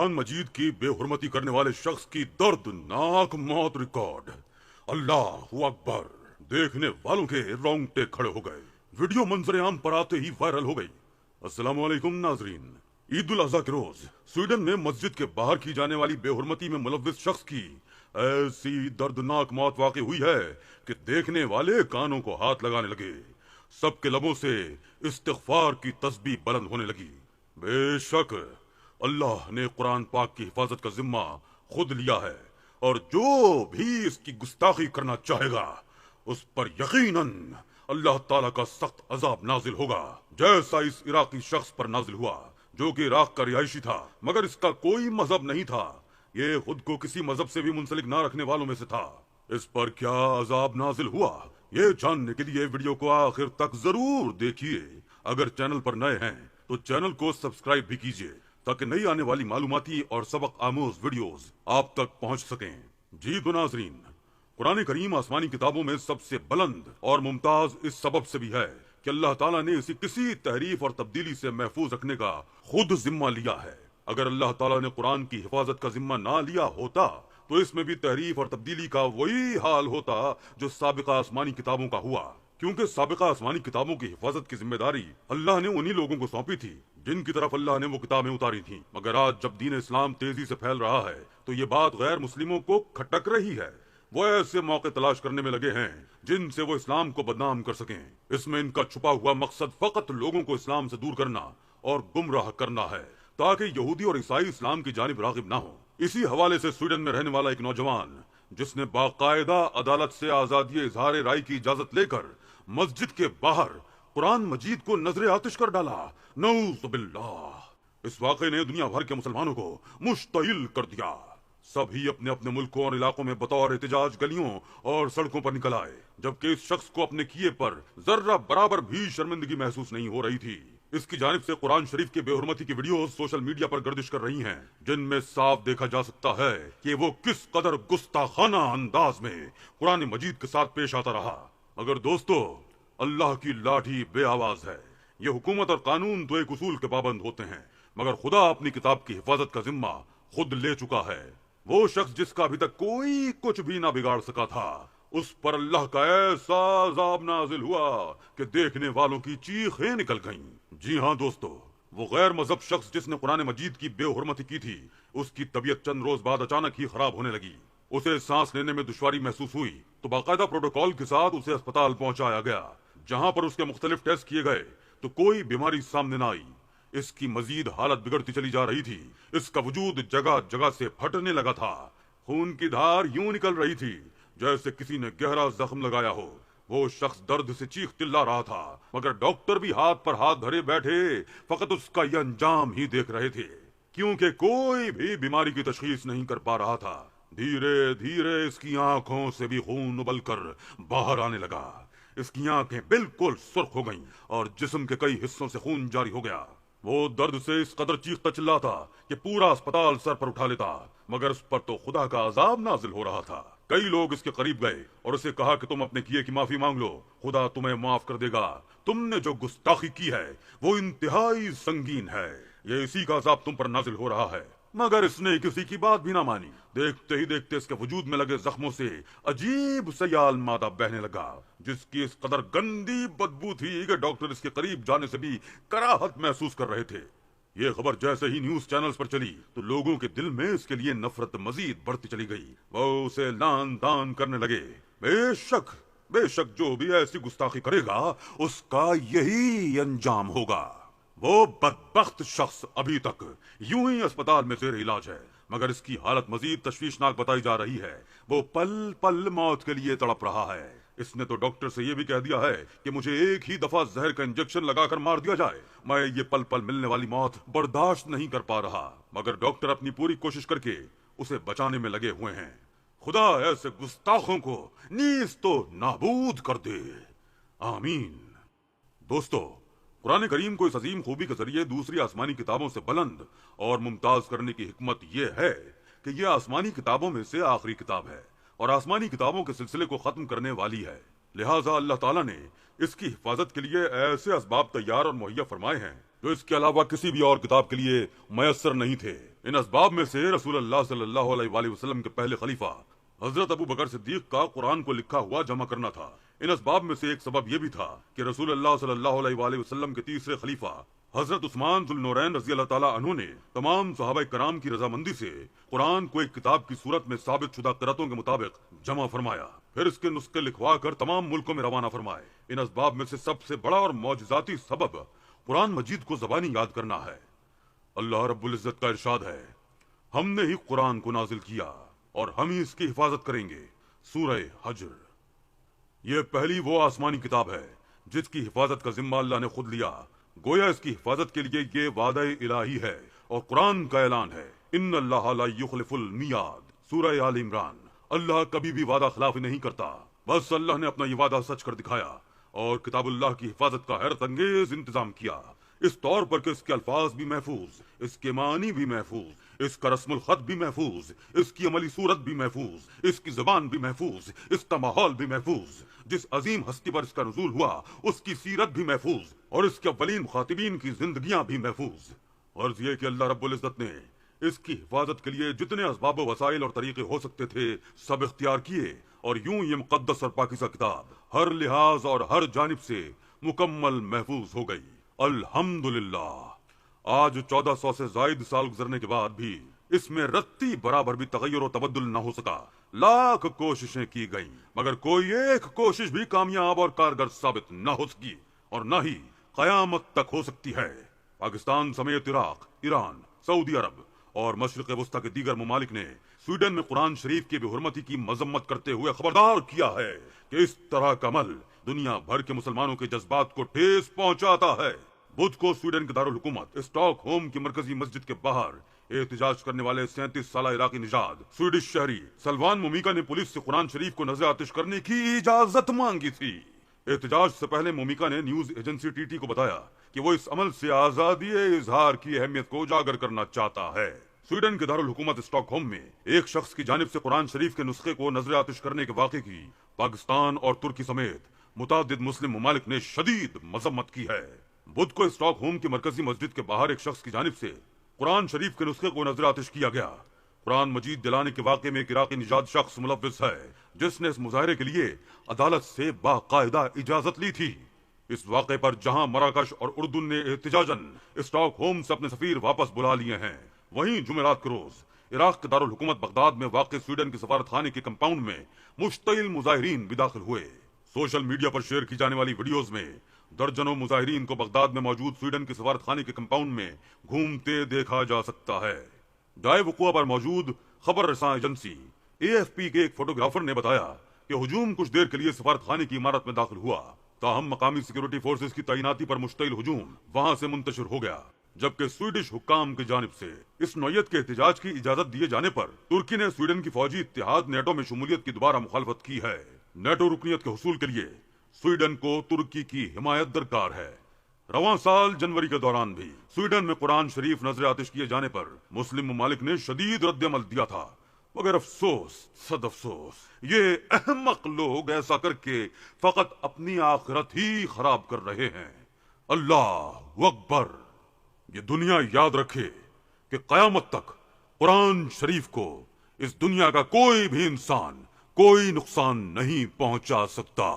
कुरान मजीद की बेहुरमती करने वाले शख्स की दर्दनाक मौत रिकॉर्ड। अल्लाह अकबर। देखने वालों के रोंगटे खड़े हो गए। वीडियो मंजर आम पर आते ही वायरल हो गई। अस्सलाम वालेकुम नाजरीन। ईद उल अजहा के रोज स्वीडन में मस्जिद के बाहर की जाने वाली बेहुरमती में मुलव्विस शख्स की ऐसी दर्दनाक मौत वाकई हुई है कि देखने वाले कानों को हाथ लगाने लगे। सबके लबों से इस्तिग़फ़ार की तस्बीह बुलंद होने लगी। बेशक अल्लाह ने कुरान पाक की हिफाजत का जिम्मा खुद लिया है और जो भी इसकी गुस्ताखी करना चाहेगा उस पर यकीनन अल्लाह ताला का सख्त अजाब नाजिल होगा, जैसा इस इराकी शख्स पर नाजिल हुआ जो कि इराक का रिहायशी था मगर इसका कोई मजहब नहीं था। ये खुद को किसी मजहब से भी मुंसलिक ना रखने वालों में से था। इस पर क्या अजाब नाजिल हुआ, ये जानने के लिए वीडियो को आखिर तक जरूर देखिए। अगर चैनल पर नए हैं तो चैनल को सब्सक्राइब भी कीजिए ताकि नई आने वाली मालूमाती और सबक आमोज वीडियोस आप तक पहुंच सकें। जी तो नाजरीन, कुरान करीम आसमानी किताबों में सबसे बुलंद और मुमताज इस सबब से भी है कि अल्लाह ताला ने इसे किसी तहरीफ और तब्दीली से महफूज रखने का खुद जिम्मा लिया है। अगर अल्लाह ताला ने कुरान की हिफाजत का जिम्मा ना लिया होता तो इसमें भी तहरीफ और तब्दीली का वही हाल होता जो साबिका आसमानी किताबों का हुआ, क्योंकि साबिका आसमानी किताबों की हिफाजत की जिम्मेदारी अल्लाह ने उन्हीं लोगों को सौंपी थी जिनकी तरफ अल्लाह ने वो किताबें उतारी थी। मगर आज जब दीन इस्लाम तेजी से फैल रहा है तो ये बात गैर मुस्लिमों को खटक रही है। वो ऐसे मौके तलाश करने में लगे हैं जिनसे वो इस्लाम को बदनाम कर सकें। इसमें इनका छुपा हुआ मकसद फकत लोगों को इस्लाम से दूर करना और गुमराह करना है ताकि यहूदी और ईसाई इस्लाम की जानिब रागिब ना हो। इसी हवाले से स्वीडन में रहने वाला एक नौजवान जिसने बाकायदा अदालत से आजादी इजहार राय की इजाजत लेकर मस्जिद के बाहर कुरान मजीद को नजरे आतिश कर डाला, नऊज़ बिल्लाह, इस वाक़े ने दुनिया भर के मुसलमानों को मुश्तइल कर दिया। सभी अपने अपने मुल्कों और इलाकों में बतौर एहतिजाज गलियों और सड़कों पर निकल आए, जबकि इस शख्स को अपने किए पर जर्रा बराबर भी शर्मिंदगी महसूस नहीं हो रही थी। इसकी जानिब से कुरान शरीफ की बेहुरमती की वीडियोस सोशल मीडिया पर गर्दिश कर रही हैं, जिनमें साफ देखा जा सकता है कि वो किस कदर गुस्ताखाना अंदाज में कुरान मजीद के साथ पेश आता रहा। मगर दोस्तों, अल्लाह की लाठी बेआवाज है। ये हुकूमत और कानून तो एक उसूल के पाबंद होते हैं, मगर खुदा अपनी किताब की हिफाजत का जिम्मा खुद ले चुका है। वो शख्स जिसका अभी तक कोई कुछ भी ना बिगाड़ सका था, उस पर अल्लाह का ऐसा अज़ाब नाजिल हुआ कि देखने वालों की चीखें निकल गईं। जी हाँ दोस्तों, वो गैर मजहब शख्स जिसने कुरान मजीद की बेहुरमती की थी, उसकी तबीयत चंद रोज बाद अचानक ही खराब होने लगी। उसे सांस लेने में दुश्वारी महसूस हुई तो बाकायदा प्रोटोकॉल के साथ उसे अस्पताल पहुंचाया गया, जहां पर उसके मुख्तलिफ टेस्ट किए गए तो कोई बीमारी सामने न आई। इसकी मजीद हालत बिगड़ती चली जा रही थी। इसका वजूद जगह जगह से फटने लगा था। खून की धार यूं निकल रही थी जैसे किसी ने गहरा जख्म लगाया हो। वो शख्स दर्द से चीख चिल्ला रहा था, मगर डॉक्टर भी हाथ पर हाथ धरे बैठे फकत उसका यह अंजाम ही देख रहे थे, क्योंकि कोई भी बीमारी की तशखीस नहीं कर पा रहा था। धीरे धीरे इसकी आंखों से भी खून उबलकर बाहर आने लगा। इसकी आंखें बिल्कुल सुर्ख हो गईं और जिस्म के कई हिस्सों से खून जारी हो गया। वो दर्द से इस कदर चीखता चिल्लाता कि पूरा अस्पताल सर पर उठा लेता, मगर उस पर तो खुदा का अजाब नाजिल हो रहा था। कई लोग इसके करीब गए और उसे कहा कि तुम अपने किए की माफी मांग लो, खुदा तुम्हें माफ कर देगा। तुमने जो गुस्ताखी की है वो इंतहाई संगीन है, ये इसी का अजाब तुम पर नाजिल हो रहा है। मगर इसने किसी की बात भी ना मानी। देखते ही देखते इसके वजूद में लगे जख्मों से अजीब सयाल मादा बहने लगा, जिसकी इस कदर गंदी बदबू थी कि डॉक्टर इसके करीब जाने से भी कराहत महसूस कर रहे थे। ये खबर जैसे ही न्यूज चैनल्स पर चली तो लोगों के दिल में इसके लिए नफरत मजीद बढ़ती चली गई। वो उसे लान तान करने लगे। बेशक बेशक जो भी ऐसी गुस्ताखी करेगा उसका यही अंजाम होगा। वो बदबख्त शख्स अभी तक यूं ही अस्पताल में जेर इलाज है, मगर इसकी हालत मजीद तशवीशनाक बताई जा रही है। वो पल पल मौत के लिए तड़प रहा है। इसने तो डॉक्टर से ये भी कह दिया है कि मुझे एक ही दफा जहर का इंजेक्शन लगाकर मार दिया जाए, मैं ये पल पल मिलने वाली मौत बर्दाश्त नहीं कर पा रहा। मगर डॉक्टर अपनी पूरी कोशिश करके उसे बचाने में लगे हुए हैं। खुदा ऐसे गुस्ताखों को नीज तो नाबूद कर दे, आमीन। दोस्तों, कुरान करीम को इस अजीम खूबी के जरिए दूसरी आसमानी किताबों से बुलंद और मुमताज करने की हिकमत यह है कि यह आसमानी किताबों में से आखिरी किताब है और आसमानी किताबों के सिलसिले को खत्म करने वाली है। लिहाजा अल्लाह ताला ने इसकी हिफाजत के लिए ऐसे असबाब तैयार और मुहैया फरमाए हैं جو اس کے علاوہ کسی بھی اور کتاب کے لیے میسر نہیں تھے۔ ان اسباب میں سے رسول اللہ صلی اللہ علیہ وآلہ وسلم کے پہلے خلیفہ حضرت ابو بکر صدیق کا قرآن کو لکھا ہوا جمع کرنا تھا۔ ان اسباب میں سے ایک سبب یہ بھی تھا کہ رسول اللہ صلی اللہ علیہ وآلہ وسلم کے تیسرے خلیفہ حضرت عثمان ذو النورین رضی اللہ تعالیٰ عنہ نے تمام صحابہ کرام کی رضامندی سے قرآن کو ایک کتاب کی صورت میں ثابت شدہ قرأتوں کے مطابق جمع فرمایا، پھر اس کے نسخے لکھوا کر تمام ملکوں میں روانہ فرمائے۔ ان اسباب میں سے سب سے بڑا اور معجزاتی سبب قرآن مجید کو زبانی یاد کرنا ہے۔ اللہ رب العزت کا ارشاد ہے، ہم نے ہی قرآن کو نازل کیا اور ہم ہی اس کی حفاظت کریں گے۔ سورہ حجر۔ یہ پہلی وہ آسمانی کتاب ہے جس کی حفاظت کا ذمہ اللہ نے خود لیا، گویا اس کی حفاظت کے لیے یہ وعدہ الہی ہے اور قرآن کا اعلان ہے، ان اللہ لا یخلف المیعاد۔ سورہ آل عمران۔ اللہ کبھی بھی وعدہ خلافی نہیں کرتا، بس اللہ نے اپنا یہ وعدہ سچ کر دکھایا اور کتاب اللہ کی حفاظت کا حیرت انگیز انتظام کیا، اس طور پر کہ اس کے الفاظ بھی محفوظ، اس کے معنی بھی محفوظ، اس کا رسم الخط بھی محفوظ، اس کی عملی صورت بھی محفوظ، اس کی زبان بھی محفوظ، اس کا ماحول بھی محفوظ، جس عظیم ہستی پر اس کا نزول ہوا اس کی سیرت بھی محفوظ اور اس کے اولین مخاطبین کی زندگیاں بھی محفوظ۔ غرض یہ کہ اللہ رب العزت نے اس کی حفاظت کے لیے جتنے اسباب و وسائل اور طریقے ہو سکتے تھے سب اختیار کیے، اور یوں یہ مقدس اور پاکیزہ کتاب ہر لحاظ اور ہر جانب سے مکمل محفوظ ہو گئی۔ الحمدللہ آج 1400 سے زائد سال گزرنے کے بعد بھی اس میں رتی برابر بھی تغیر و تبدل نہ ہو سکا۔ لاکھ کوششیں کی گئیں مگر کوئی ایک کوشش بھی کامیاب اور کارگر ثابت نہ ہو سکی اور نہ ہی قیامت تک ہو سکتی ہے۔ پاکستان سمیت عراق، ایران، سعودی عرب اور مشرق وسطی کے دیگر ممالک نے سویڈن میں قرآن شریف کی بے حرمتی کی مذمت کرتے ہوئے خبردار کیا ہے کہ اس طرح کا عمل دنیا بھر کے مسلمانوں کے جذبات کو ٹھیس پہنچاتا ہے۔ بدھ کو سویڈن کے دارالحکومت اسٹاک ہوم کی مرکزی مسجد کے باہر احتجاج کرنے والے 37 سالہ عراقی نژاد سویڈش شہری سلوان مومیکا نے پولیس سے قرآن شریف کو نظر آتش کرنے کی اجازت مانگی تھی۔ احتجاج سے پہلے مومیکا نے نیوز ایجنسی ٹی ٹی کو بتایا کہ وہ اس عمل سے آزادی اظہار کی اہمیت کو اجاگر کرنا چاہتا ہے۔ سویڈن کے دارالحکومت اسٹاک ہوم میں ایک شخص کی جانب سے قرآن شریف کے نسخے کو نظر آتش کرنے کے واقعے کی پاکستان اور ترکی سمیت متعدد مسلم ممالک نے شدید مذمت کی ہے۔ بدھ کو اسٹاک ہوم کی مرکزی مسجد کے باہر ایک شخص کی جانب سے قرآن شریف کے نسخے کو نظر آتش کیا گیا۔ قرآن مجید جلانے کے واقعے میں ایک عراقی نژاد شخص ملوث ہے جس نے اس مظاہرے کے لیے عدالت سے باقاعدہ اجازت لی تھی۔ اس واقعے پر جہاں مراکش اور اردن نے احتجاجاً اسٹاک ہوم سے اپنے سفیر واپس بلا لیے ہیں، وہیں جمعرات کے روز عراق کے دارالحکومت بغداد میں واقع سویڈن کے سفارت خانے کے کمپاؤنڈ میں مشتعل مظاہرین بھی داخل ہوئے۔ سوشل میڈیا پر شیئر کی جانے والی ویڈیوز میں درجنوں مظاہرین کو بغداد میں موجود سویڈن کے سفارت خانے کے کمپاؤنڈ میں گھومتے دیکھا جا سکتا ہے۔ جائے وقوع پر موجود خبر رساں ایجنسی AFP کے ایک فوٹوگرافر نے بتایا کہ ہجوم کچھ دیر کے لیے سفارت خانے کی عمارت میں داخل ہوا، تاہم مقامی سیکورٹی فورسز کی تعیناتی پر مشتعل ہجوم وہاں سے منتشر ہو گیا، جبکہ سویڈش حکام کی جانب سے اس نوعیت کے احتجاج کی اجازت دیے جانے پر ترکی نے سویڈن کی فوجی اتحاد نیٹو میں شمولیت کی دوبارہ مخالفت کی ہے۔ نیٹو رکنیت کے حصول کے لیے سویڈن کو ترکی کی حمایت درکار ہے۔ رواں سال جنوری کے دوران بھی سویڈن میں قرآن شریف نظر آتش کیے جانے پر مسلم ممالک نے شدید رد عمل دیا تھا، مگر افسوس صد افسوس یہ احمق لوگ ایسا کر کے فقط اپنی آخرت ہی خراب کر رہے ہیں۔ اللہ اکبر۔ یہ دنیا یاد رکھے کہ قیامت تک قرآن شریف کو اس دنیا کا کوئی بھی انسان کوئی نقصان نہیں پہنچا سکتا۔